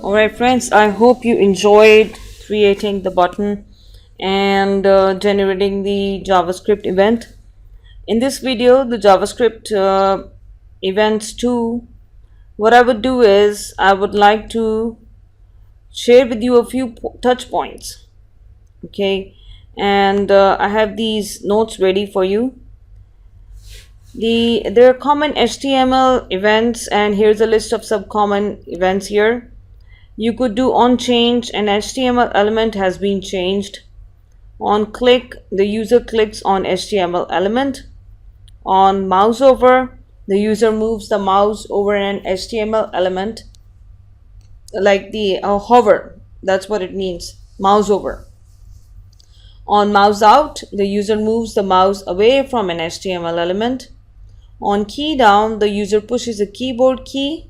Alright friends, I hope you enjoyed creating the button and generating the JavaScript event. In this video, the JavaScript events 2, what I would do is I would like to share with you a few touch points. Okay, and I have these notes ready for you. There are common HTML events, and here's a list of subcommon events here. You could do on change, an HTML element has been changed. On click, the user clicks on HTML element. On mouse over, the user moves the mouse over an HTML element, like the hover, that's what it means, mouse over. On mouse out, the user moves the mouse away from an HTML element. On key down, the user pushes a keyboard key,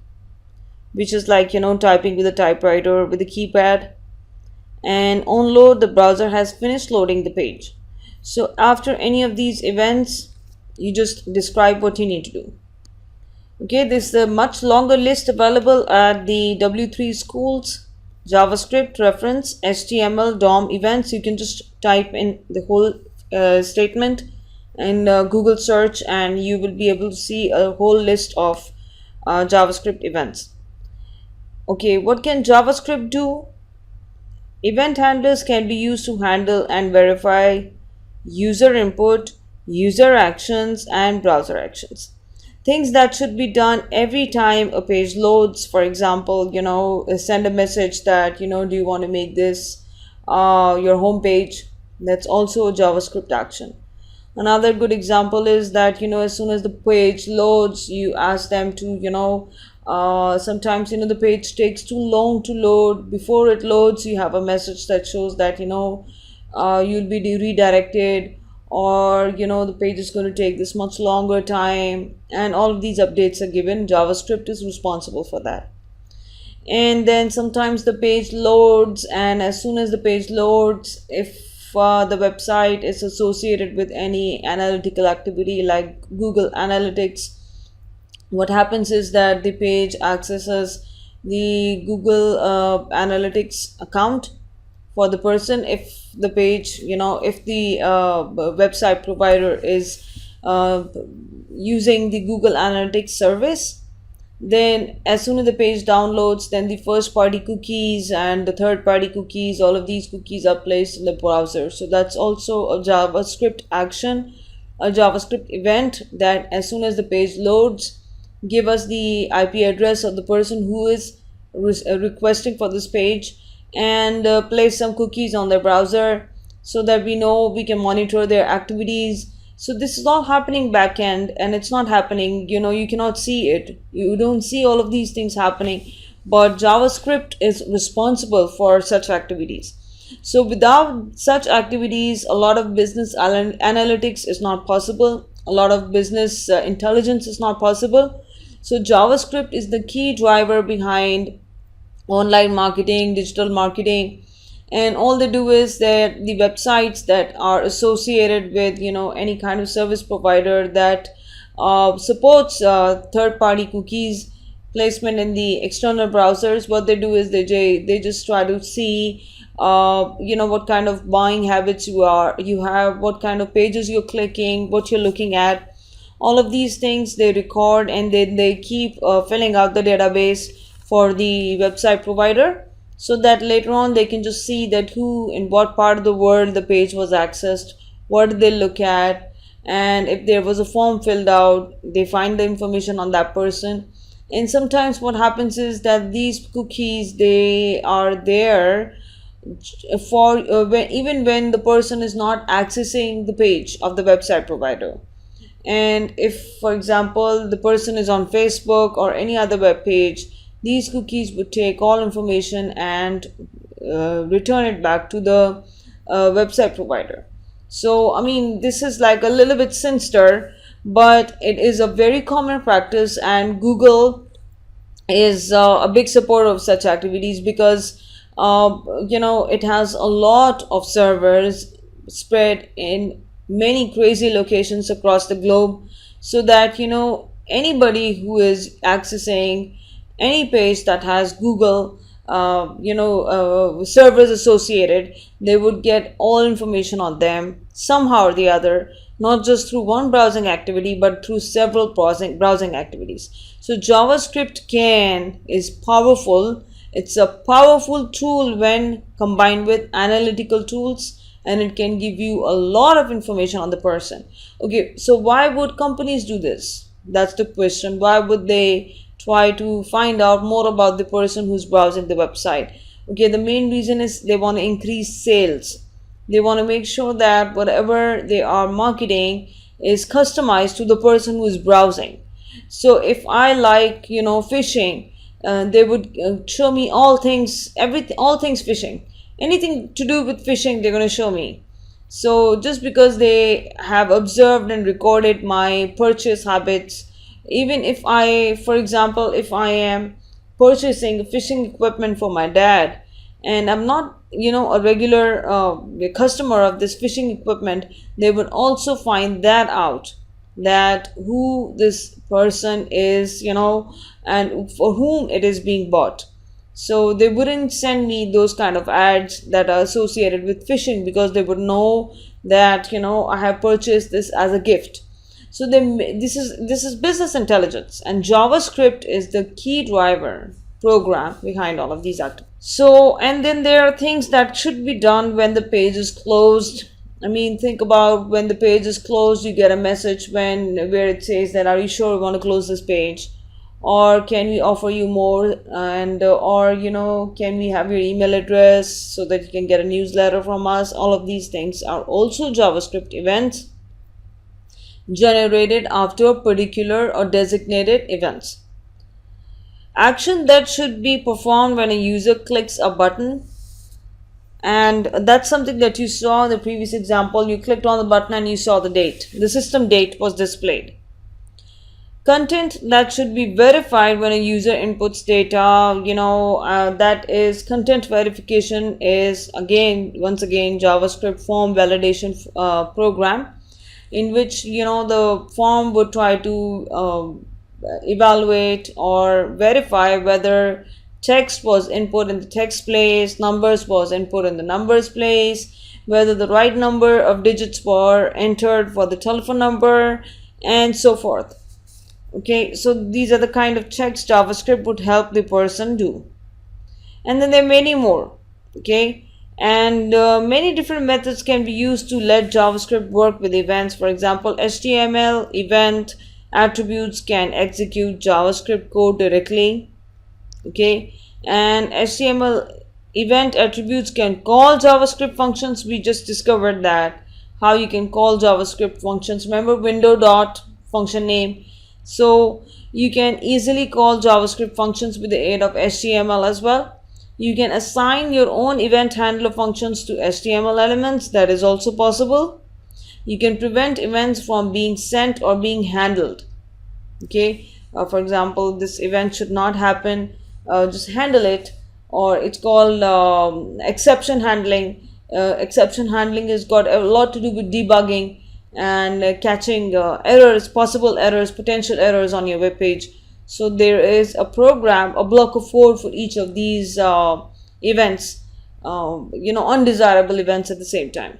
which is like typing with a typewriter with a keypad. And on load, the browser has finished loading the page. So after any of these events, you just describe what you need to do. Okay, this is a much longer list available at the W3 Schools JavaScript reference HTML DOM events. You can just type in the whole statement in Google search, and you will be able to see a whole list of JavaScript events. Okay, what can JavaScript do? Event handlers can be used to handle and verify user input, user actions, and browser actions. Things that should be done every time a page loads. For example, send a message that, do you want to make this your home page? That's also a JavaScript action. Another good example is that, as soon as the page loads, you ask them to, sometimes the page takes too long to load. Before it loads, you have a message that shows that you'll be redirected, or the page is going to take this much longer time, and all of these updates are given. JavaScript is responsible for that. And then sometimes the page loads, and as soon as the page loads, if the website is associated with any analytical activity like Google Analytics, what happens is that the page accesses the Google Analytics account for the person. If the page, if the website provider is using the Google Analytics service, then as soon as the page downloads, then the first party cookies and the third party cookies, all of these cookies are placed in the browser. So that's also a JavaScript action, a JavaScript event, that as soon as the page loads, give us the IP address of the person who is requesting for this page, and place some cookies on their browser so that we can monitor their activities. So this is all happening backend, and it's not happening, you cannot see it. You don't see all of these things happening, but JavaScript is responsible for such activities. So without such activities, a lot of business analytics is not possible. A lot of business intelligence is not possible. So JavaScript is the key driver behind online marketing, digital marketing, and all they do is that the websites that are associated with any kind of service provider that supports third-party cookies placement in the external browsers, what they do is they just try to see what kind of buying habits you have, what kind of pages you're clicking, what you're looking at. All of these things they record, and then they keep filling out the database for the website provider, so that later on they can just see that who in what part of the world the page was accessed, what did they look at, and if there was a form filled out, they find the information on that person. And sometimes what happens is that these cookies, they are there for even when the person is not accessing the page of the website provider. And if, for example, the person is on Facebook or any other web page, these cookies would take all information and return it back to the website provider. So I mean, this is like a little bit sinister, but it is a very common practice, and Google is a big supporter of such activities, because it has a lot of servers spread in many crazy locations across the globe, so that anybody who is accessing any page that has Google servers associated, they would get all information on them somehow or the other, not just through one browsing activity but through several browsing activities. So JavaScript is powerful. It's a powerful tool when combined with analytical tools, and it can give you a lot of information on the person. Okay, so why would companies do this? That's the question. Why would they try to find out more about the person who's browsing the website? Okay, the main reason is they want to increase sales. They want to make sure that whatever they are marketing is customized to the person who is browsing. So if I like, fishing, they would show me all things, everything, all things fishing. Anything to do with fishing, they're going to show me. So just because they have observed and recorded my purchase habits, even if for example, if I am purchasing fishing equipment for my dad, and I'm not, a regular customer of this fishing equipment, they would also find that out, that who this person is, and for whom it is being bought. So they wouldn't send me those kind of ads that are associated with fishing, because they would know that, I have purchased this as a gift. So this is business intelligence, and JavaScript is the key driver program behind all of these activities. So, and then there are things that should be done when the page is closed. I mean, think about when the page is closed, you get a message where it says that, are you sure we want to close this page? Or can we offer you more? And or can we have your email address so that you can get a newsletter from us? All of these things are also JavaScript events generated after particular or designated events. Action that should be performed when a user clicks a button, and that's something that you saw in the previous example. You clicked on the button and you saw the date. The system date was displayed. Content that should be verified when a user inputs data, that is content verification is once again JavaScript form validation program, in which the form would try to evaluate or verify whether text was input in the text place, numbers was input in the numbers place, whether the right number of digits were entered for the telephone number, and so forth. Okay, so these are the kind of checks JavaScript would help the person do. And then there are many more. Okay, and many different methods can be used to let JavaScript work with events. For example, HTML event attributes can execute JavaScript code directly. Okay, and HTML event attributes can call JavaScript functions. We just discovered that how you can call JavaScript functions. Remember window dot function name. So you can easily call JavaScript functions with the aid of HTML as well. You can assign your own event handler functions to HTML elements. That is also possible. You can prevent events from being sent or being handled. Okay, for example, this event should not happen, just handle it. Or it's called exception handling. Exception handling has got a lot to do with debugging and catching errors, possible errors, potential errors on your web page. So there is a program, a block of code for each of these events, undesirable events at the same time.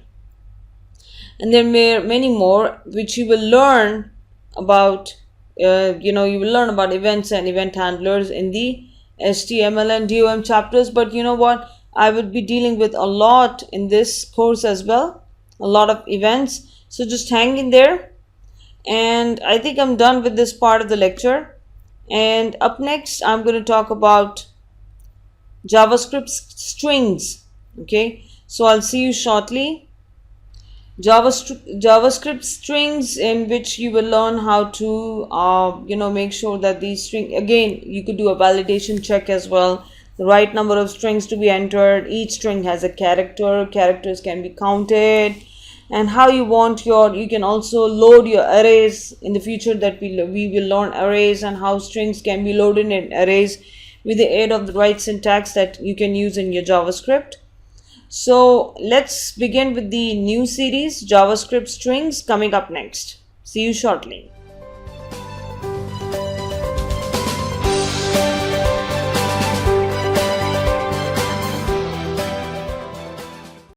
And there are many more which you will learn about. You will learn about events and event handlers in the HTML and DOM chapters. But you know what? I would be dealing with a lot in this course as well, a lot of events. So just hang in there. And I think I'm done with this part of the lecture. And up next, I'm going to talk about JavaScript strings. Okay, so I'll see you shortly. JavaScript strings, in which you will learn how to make sure that these string, again, you could do a validation check as well, the right number of strings to be entered. Each string has a character. Characters can be counted, and how you want you can also load your arrays in the future. That we will learn arrays and how strings can be loaded in arrays with the aid of the right syntax that you can use in your JavaScript. So let's begin with the new series, JavaScript strings, coming up next. See you shortly.